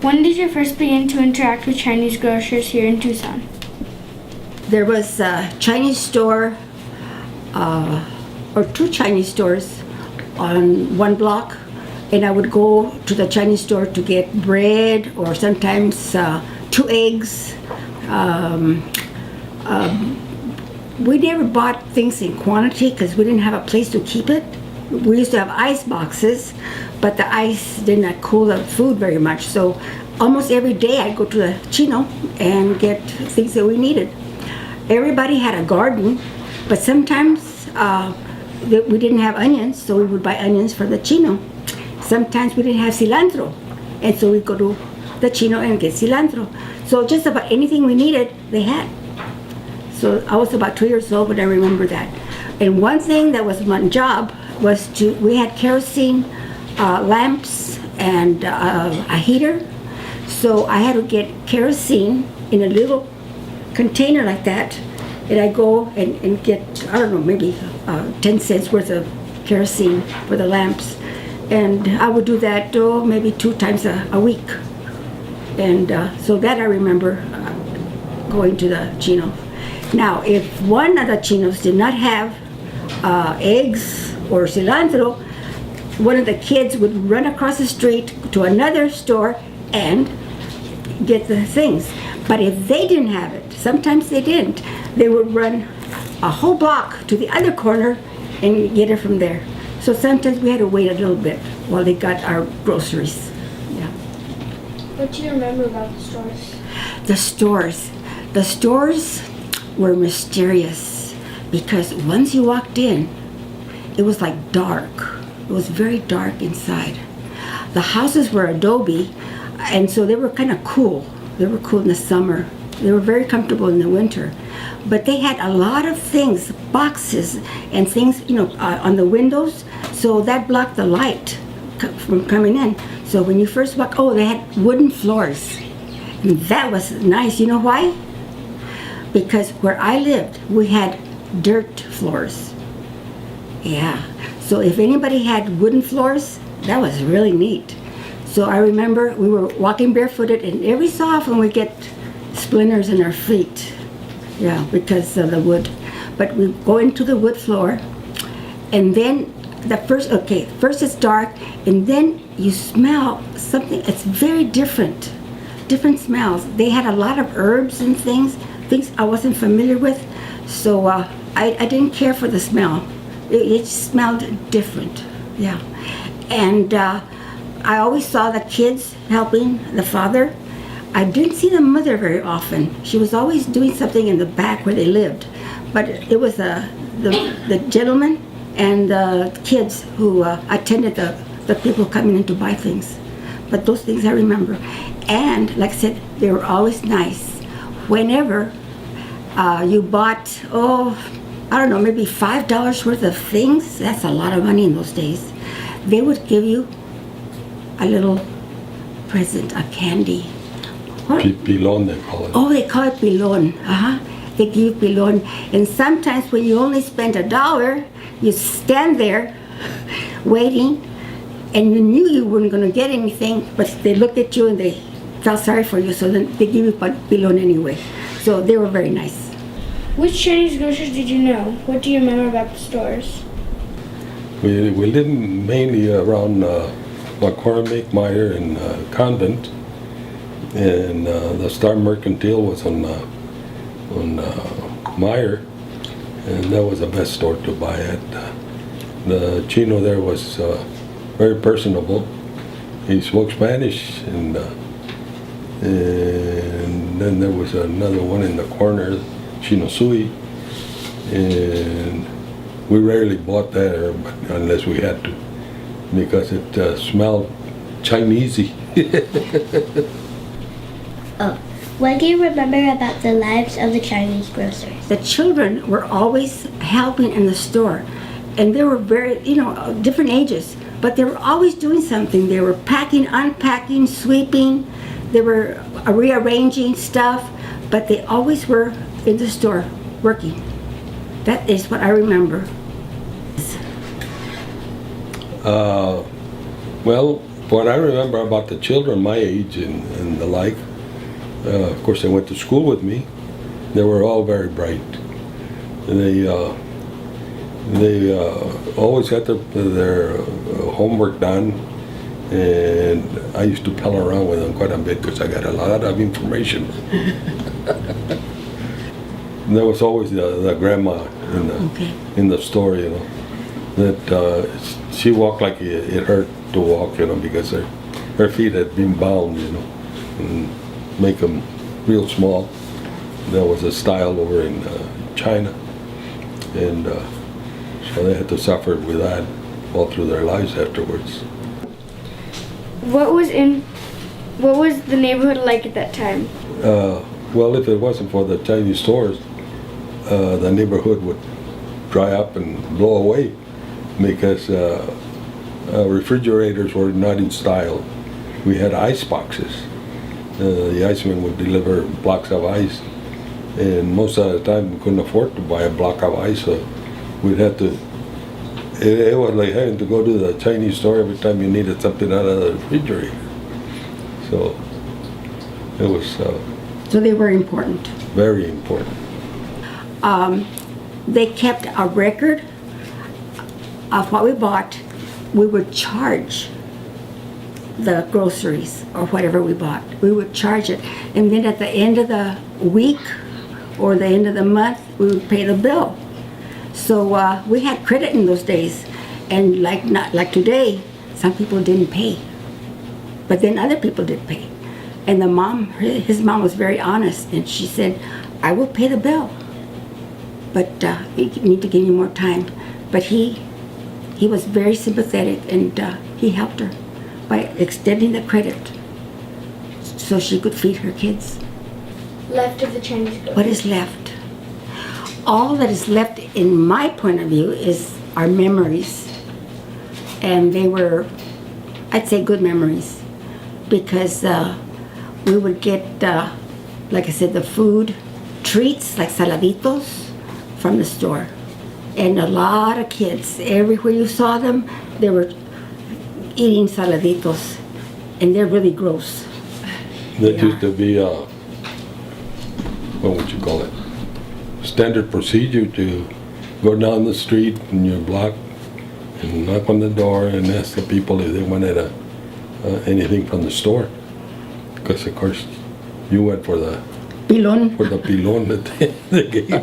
When did you first begin to interact with Chinese grocers here in Tucson? There was a Chinese store, or two Chinese stores on one block, and I would go to the Chinese store to get bread or sometimes 2 eggs. We never bought things in quantity because we didn't have a place to keep it. We used to have ice boxes, but the ice did not cool the food very much. So almost every day I'd go to the Chino and get things that we needed. Everybody had a garden, but sometimes we didn't have onions, so we would buy onions for the Chino. Sometimes we didn't have cilantro, and so we'd go to the Chino and get cilantro. So just about anything we needed, they had. So I was about 2 years old when I remember that. And one thing that was my job was we had kerosene lamps and a heater. So I had to get kerosene in a little container like that, and I go and get, I don't know, maybe 10 cents worth of kerosene for the lamps. And I would do that maybe 2 times a week. And so that I remember going to the Chino. Now, if one of the Chinos did not have eggs or cilantro, one of the kids would run across the street to another store and get the things. But if they didn't have it, sometimes they didn't, they would run a whole block to the other corner and get it from there. So sometimes we had to wait a little bit while they got our groceries. Yeah. What do you remember about the stores? The stores were mysterious because once you walked in, it was like dark. It was very dark inside. The houses were adobe, and so they were kind of cool. They were cool in the summer. They were very comfortable in the winter. But they had a lot of things, boxes and things, on the windows, so that blocked the light from coming in. So when you first walk, they had wooden floors. And that was nice. You know why? Because where I lived, we had dirt floors. Yeah. So if anybody had wooden floors, that was really neat. So I remember we were walking barefooted, and every so often we get splinters in our feet. Yeah, because of the wood. But we go into the wood floor, and then first it's dark, and then you smell something. It's very different smells. They had a lot of herbs and things I wasn't familiar with, so I didn't care for the smell. It smelled different. Yeah. And I always saw the kids helping the father. I didn't see the mother very often. She was always doing something in the back where they lived. But it was the gentleman and the kids who attended the people coming in to buy things. But those things I remember. And like I said, they were always nice. Whenever you bought, I don't know, maybe $5 worth of things, that's a lot of money in those days, they would give you a little present, a candy. Pilon, they call it. Oh, they call it pilon. They give you pilon. And sometimes when you only spend $1, you stand there waiting, and you knew you weren't going to get anything, but they looked at you and they felt sorry for you, so then they give you pilon anyway. So they were very nice. Which Chinese grocers did you know? What do you remember about the stores? We lived mainly around McCormick, Meyer, and Convent, and the Star Mercantile was on Meyer, and that was the best store to buy at. The Chino there was very personable. He spoke Spanish, and then there was another one in the corner, Chino Sui, and we rarely bought there unless we had to, because it smelled Chinesey. What do you remember about the lives of the Chinese grocers? The children were always helping in the store, and they were very, different ages, but they were always doing something. They were packing, unpacking, sweeping. They were rearranging stuff, but they always were in the store working. That is what I remember. Well, what I remember about the children my age and the like, of course they went to school with me. They were all very bright. They always got their homework done, and I used to pal around with them quite a bit because I got a lot of information. There was always the grandma in the story, you know, that she walked like it hurt to walk, you know, because her feet had been bound, you know, and make them real small. There was a style over in China, and so they had to suffer with that all through their lives afterwards. What was the neighborhood like at that time? Well, if it wasn't for the Chinese stores, the neighborhood would dry up and blow away because refrigerators were not in style. We had ice boxes. The iceman would deliver blocks of ice, and most of the time we couldn't afford to buy a block of ice, so we'd have to. It was like having to go to the Chinese store every time you needed something out of the refrigerator. So it was. So they were important. Very important. They kept a record of what we bought. We would charge the groceries or whatever we bought. We would charge it, and then at the end of the week or the end of the month, we would pay the bill. So we had credit in those days, and not like today, some people didn't pay, but then other people did pay. And his mom was very honest, and she said, "I will pay the bill, but you need to give me more time." But he was very sympathetic, and he helped her by extending the credit so she could feed her kids. Left of the Chinese grocery. What is left? All that is left, in my point of view, is our memories. And they were, I'd say, good memories, because we would get, like I said, the food, treats like saladitos from the store. And a lot of kids, everywhere you saw them, they were eating saladitos, and they're really gross. That used to be, what would you call it? Standard procedure to go down the street in your block and knock on the door and ask the people if they wanted anything from the store. Because of course you went for the Pilon. pilon that they gave you.